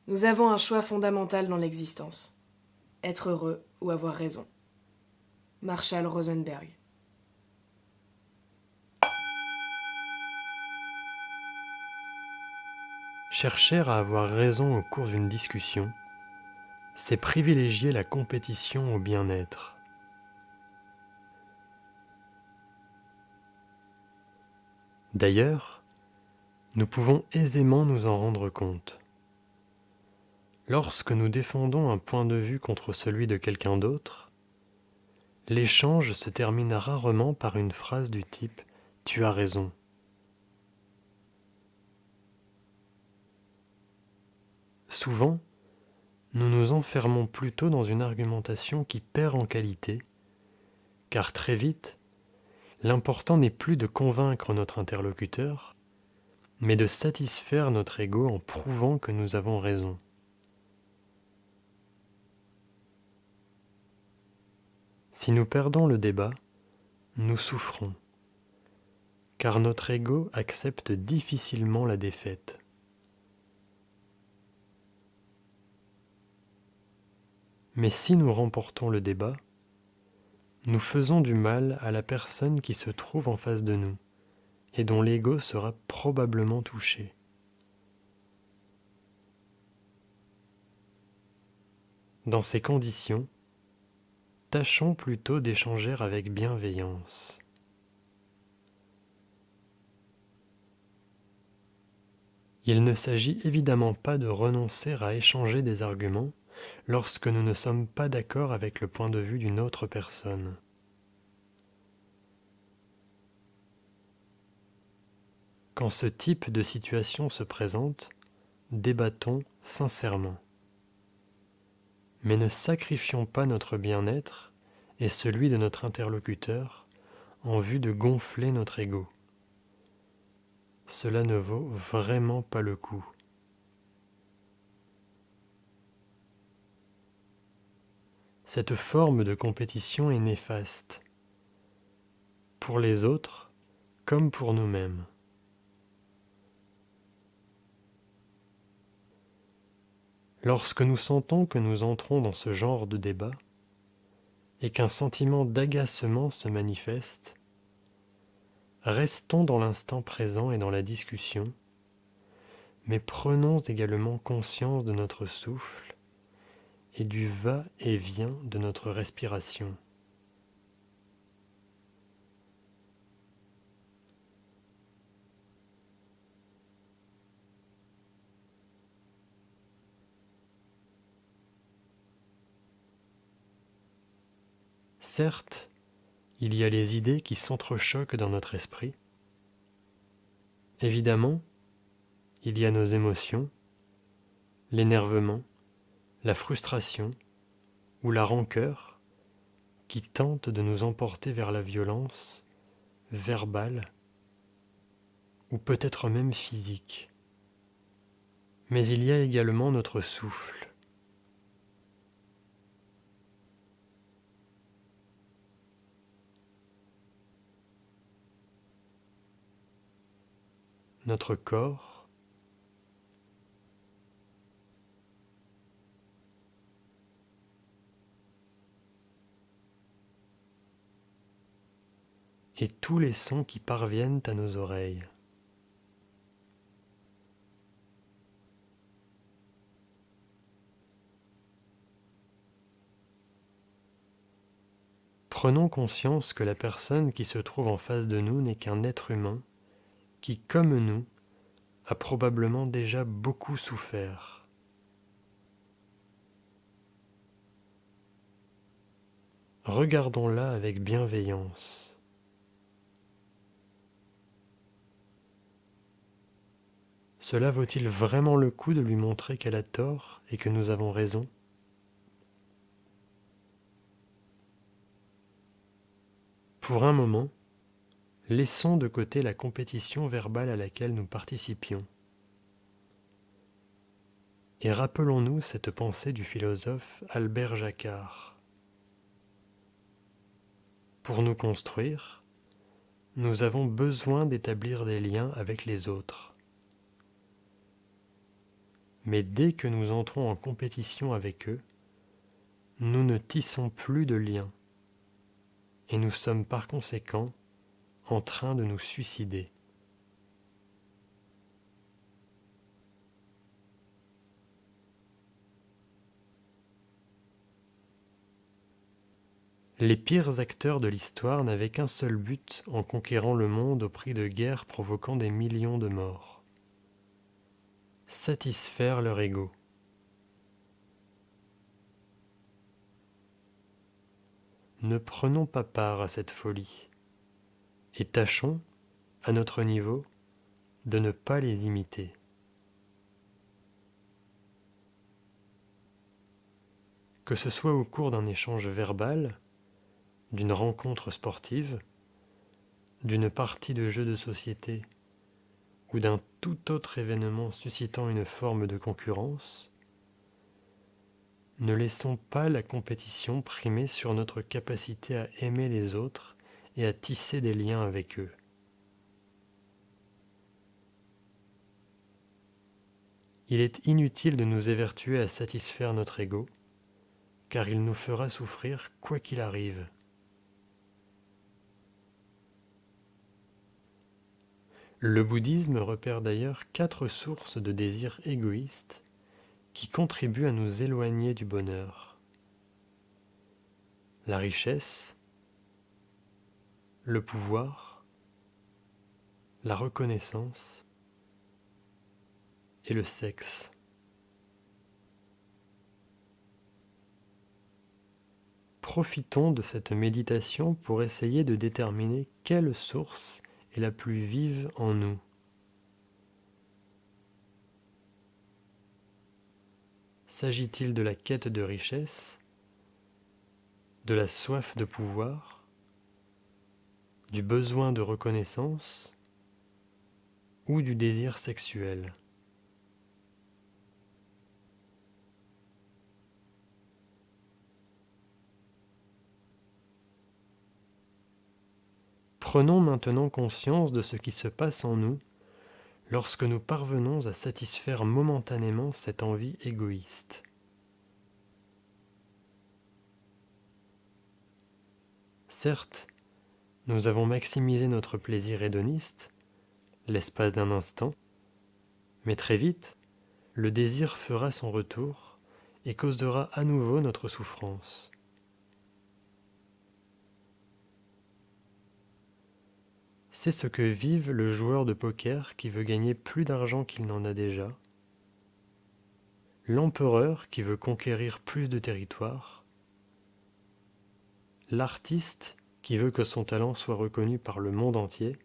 Nous avons un choix fondamental dans l'existence. Être heureux ou avoir raison. Marshall Rosenberg. Chercher à avoir raison au cours d'une discussion, c'est privilégier la compétition au bien-être. D'ailleurs, nous pouvons aisément nous en rendre compte. Lorsque nous défendons un point de vue contre celui de quelqu'un d'autre, l'échange se termine rarement par une phrase du type « Tu as raison ». Souvent, nous nous enfermons plutôt dans une argumentation qui perd en qualité, car très vite, l'important n'est plus de convaincre notre interlocuteur, mais de satisfaire notre ego en prouvant que nous avons raison. Si nous perdons le débat, nous souffrons, car notre ego accepte difficilement la défaite. Mais si nous remportons le débat, nous faisons du mal à la personne qui se trouve en face de nous et dont l'ego sera probablement touché. Dans ces conditions, tâchons plutôt d'échanger avec bienveillance. Il ne s'agit évidemment pas de renoncer à échanger des arguments lorsque nous ne sommes pas d'accord avec le point de vue d'une autre personne. Quand ce type de situation se présente, débattons sincèrement. Mais ne sacrifions pas notre bien-être et celui de notre interlocuteur en vue de gonfler notre ego. Cela ne vaut vraiment pas le coup. Cette forme de compétition est néfaste, pour les autres comme pour nous-mêmes. Lorsque nous sentons que nous entrons dans ce genre de débat et qu'un sentiment d'agacement se manifeste, restons dans l'instant présent et dans la discussion, mais prenons également conscience de notre souffle et du va-et-vient de notre respiration. Certes, il y a les idées qui s'entrechoquent dans notre esprit. Évidemment, il y a nos émotions, l'énervement, la frustration ou la rancœur qui tentent de nous emporter vers la violence, verbale ou peut-être même physique. Mais il y a également notre souffle. Notre corps, et tous les sons qui parviennent à nos oreilles. Prenons conscience que la personne qui se trouve en face de nous n'est qu'un être humain qui, comme nous, a probablement déjà beaucoup souffert. Regardons-la avec bienveillance. Cela vaut-il vraiment le coup de lui montrer qu'elle a tort et que nous avons raison ? Pour un moment, laissons de côté la compétition verbale à laquelle nous participions. Et rappelons-nous cette pensée du philosophe Albert Jacquard. Pour nous construire, nous avons besoin d'établir des liens avec les autres. Mais dès que nous entrons en compétition avec eux, nous ne tissons plus de liens, et nous sommes par conséquent en train de nous suicider. Les pires acteurs de l'histoire n'avaient qu'un seul but en conquérant le monde au prix de guerres provoquant des millions de morts: satisfaire leur ego. Ne prenons pas part à cette folie, et tâchons, à notre niveau, de ne pas les imiter. Que ce soit au cours d'un échange verbal, d'une rencontre sportive, d'une partie de jeu de société ou d'un tout autre événement suscitant une forme de concurrence, ne laissons pas la compétition primer sur notre capacité à aimer les autres et à tisser des liens avec eux. Il est inutile de nous évertuer à satisfaire notre ego, car il nous fera souffrir quoi qu'il arrive. Le bouddhisme repère d'ailleurs 4 sources de désirs égoïstes qui contribuent à nous éloigner du bonheur: la richesse, le pouvoir, la reconnaissance et le sexe. Profitons de cette méditation pour essayer de déterminer quelle source est la plus vive en nous. S'agit-il de la quête de richesse, de la soif de pouvoir, du besoin de reconnaissance ou du désir sexuel? Prenons maintenant conscience de ce qui se passe en nous lorsque nous parvenons à satisfaire momentanément cette envie égoïste. Certes, nous avons maximisé notre plaisir hédoniste, l'espace d'un instant, mais très vite, le désir fera son retour et causera à nouveau notre souffrance. C'est ce que vive le joueur de poker qui veut gagner plus d'argent qu'il n'en a déjà, l'empereur qui veut conquérir plus de territoire, l'artiste qui veut que son talent soit reconnu par le monde entier,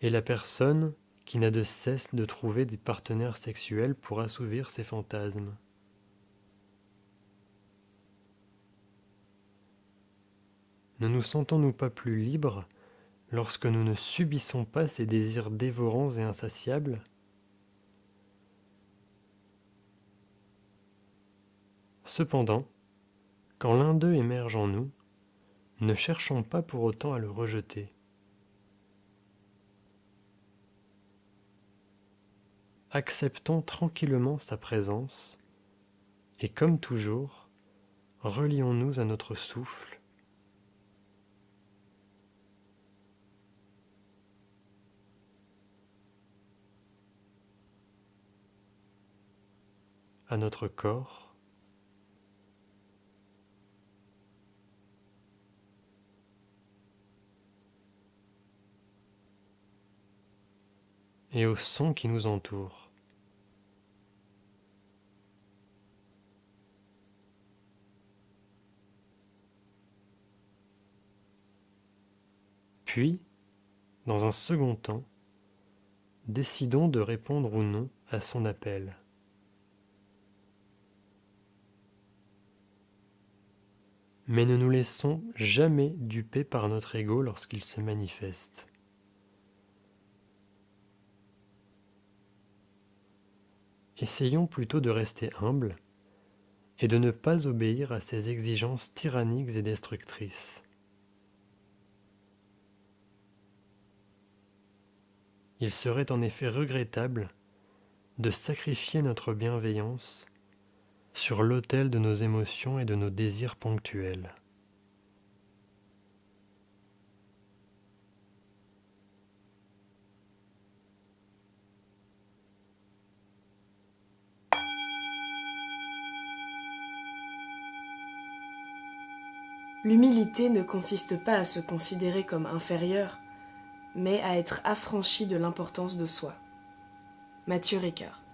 et la personne qui n'a de cesse de trouver des partenaires sexuels pour assouvir ses fantasmes. Ne nous sentons-nous pas plus libres lorsque nous ne subissons pas ces désirs dévorants et insatiables? Cependant, quand l'un d'eux émerge en nous, ne cherchons pas pour autant à le rejeter. Acceptons tranquillement sa présence et, comme toujours, relions-nous à notre souffle, à notre corps, et au son qui nous entoure. Puis, dans un second temps, décidons de répondre ou non à son appel. Mais ne nous laissons jamais duper par notre ego lorsqu'il se manifeste. Essayons plutôt de rester humbles et de ne pas obéir à ses exigences tyranniques et destructrices. Il serait en effet regrettable de sacrifier notre bienveillance sur l'autel de nos émotions et de nos désirs ponctuels. L'humilité ne consiste pas à se considérer comme inférieur, mais à être affranchi de l'importance de soi. Mathieu Ricard.